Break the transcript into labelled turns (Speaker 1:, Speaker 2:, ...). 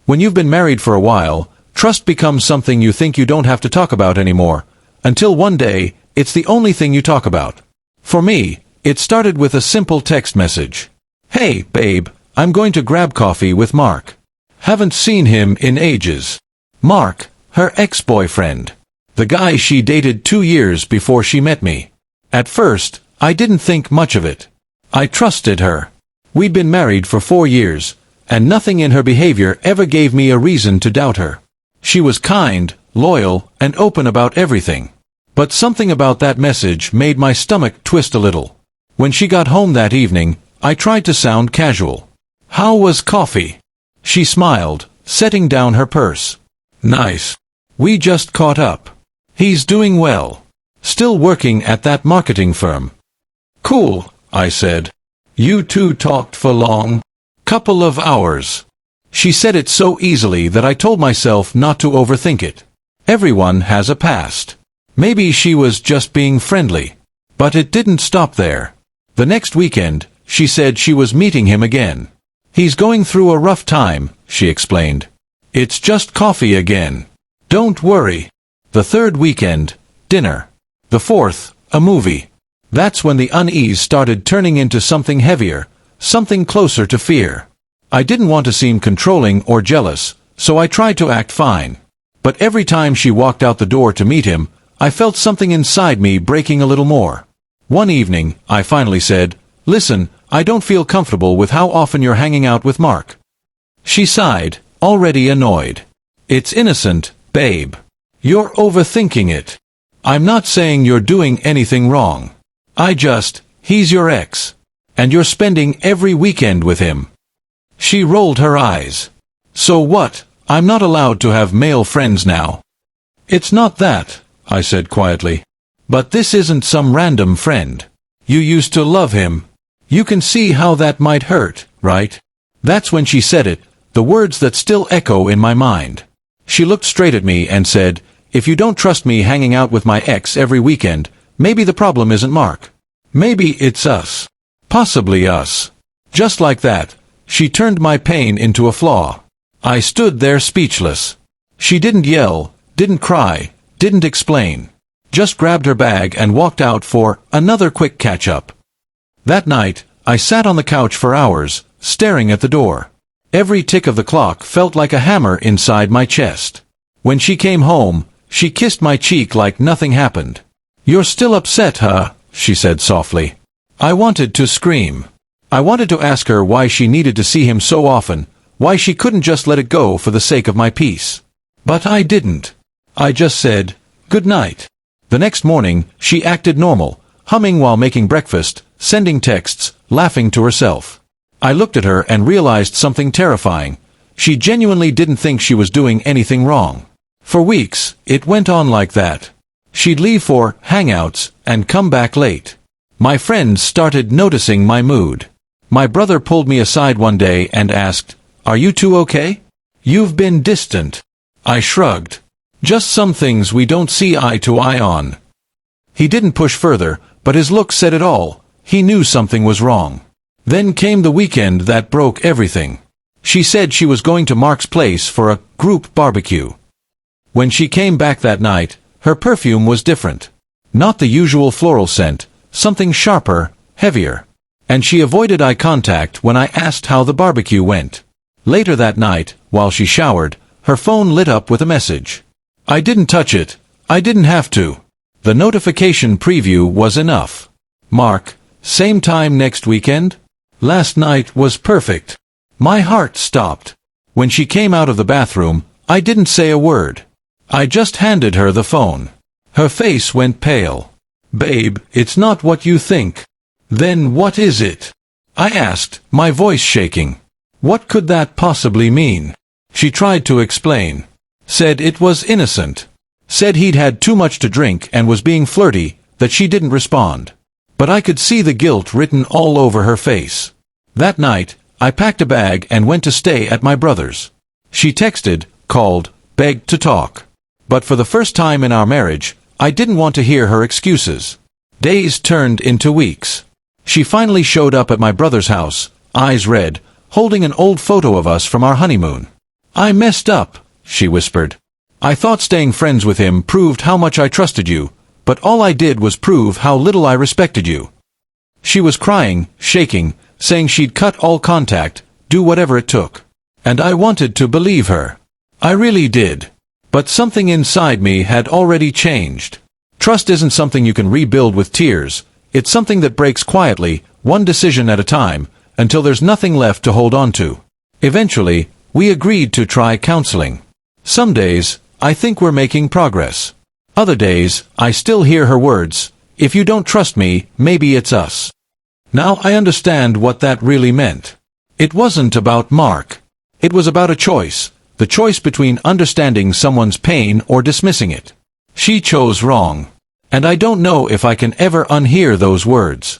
Speaker 1: When you've been married for a while, trust becomes something you think you don't have to talk about anymore, until one day, it's the only thing you talk about. For me, it started with a simple text message. "Hey, babe, I'm going to grab coffee with Mark. Haven't seen him in ages." Mark, her ex-boyfriend. The guy she dated 2 years before she met me. At first, I didn't think much of it. I trusted her. We'd been married for 4 years, and nothing in her behavior ever gave me a reason to doubt her. She was kind, loyal, and open about everything. But something about that message made my stomach twist a little. When she got home that evening, I tried to sound casual. "How was coffee?" She smiled, setting down her purse. "Nice. We just caught up. He's doing well. Still working at that marketing firm." "Cool," I said. "You two talked for long?" "Couple of hours." She said it so easily that I told myself not to overthink it. Everyone has a past. Maybe she was just being friendly. But it didn't stop there. The next weekend, she said she was meeting him again. "He's going through a rough time," she explained. "It's just coffee again. Don't worry." The third weekend, dinner. The fourth, a movie. That's when the unease started turning into something heavier, something closer to fear. I didn't want to seem controlling or jealous, so I tried to act fine. But every time she walked out the door to meet him, I felt something inside me breaking a little more. One evening, I finally said, "Listen, I don't feel comfortable with how often you're hanging out with Mark." She sighed, already annoyed. "It's innocent, babe. You're overthinking it. I'm not saying you're doing anything wrong. He's your ex. And you're spending every weekend with him." She rolled her eyes. "So what, I'm not allowed to have male friends now?" "It's not that," I said quietly. "But this isn't some random friend. You used to love him. You can see how that might hurt, right?" That's when she said it, the words that still echo in my mind. She looked straight at me and said, "If you don't trust me hanging out with my ex every weekend, maybe the problem isn't Mark. Maybe it's us. Possibly us." Just like that, she turned my pain into a flaw. I stood there speechless. She didn't yell, didn't cry, didn't explain. Just grabbed her bag and walked out for another quick catch-up. That night, I sat on the couch for hours, staring at the door. Every tick of the clock felt like a hammer inside my chest. When she came home, she kissed my cheek like nothing happened. "You're still upset, huh?" she said softly. I wanted to scream. I wanted to ask her why she needed to see him so often, why she couldn't just let it go for the sake of my peace. But I didn't. I just said, "Good night." The next morning, she acted normal, humming while making breakfast, sending texts, laughing to herself. I looked at her and realized something terrifying. She genuinely didn't think she was doing anything wrong. For weeks, it went on like that. She'd leave for hangouts and come back late. My friends started noticing my mood. My brother pulled me aside one day and asked, "Are you two okay? You've been distant." I shrugged. "Just some things we don't see eye to eye on." He didn't push further, but his look said it all. He knew something was wrong. Then came the weekend that broke everything. She said she was going to Mark's place for a group barbecue. When she came back that night, her perfume was different. Not the usual floral scent, something sharper, heavier. And she avoided eye contact when I asked how the barbecue went. Later that night, while she showered, her phone lit up with a message. I didn't touch it. I didn't have to. The notification preview was enough. "Mark, same time next weekend? Last night was perfect." My heart stopped. When she came out of the bathroom, I didn't say a word. I just handed her the phone. Her face went pale. "Babe, it's not what you think." "Then what is it?" I asked, my voice shaking. What could that possibly mean? She tried to explain. Said it was innocent. Said he'd had too much to drink and was being flirty, that she didn't respond. But I could see the guilt written all over her face. That night, I packed a bag and went to stay at my brother's. She texted, called, begged to talk. But for the first time in our marriage, I didn't want to hear her excuses. Days turned into weeks. She finally showed up at my brother's house, eyes red, holding an old photo of us from our honeymoon. "I messed up," she whispered. "I thought staying friends with him proved how much I trusted you, but all I did was prove how little I respected you." She was crying, shaking, saying she'd cut all contact, do whatever it took. And I wanted to believe her. I really did. But something inside me had already changed. Trust isn't something you can rebuild with tears. It's something that breaks quietly, one decision at a time, until there's nothing left to hold on to. Eventually, we agreed to try counseling. Some days, I think we're making progress. Other days, I still hear her words, "If you don't trust me, maybe it's us." Now I understand what that really meant. It wasn't about Mark. It was about a choice, the choice between understanding someone's pain or dismissing it. She chose wrong. And I don't know if I can ever unhear those words.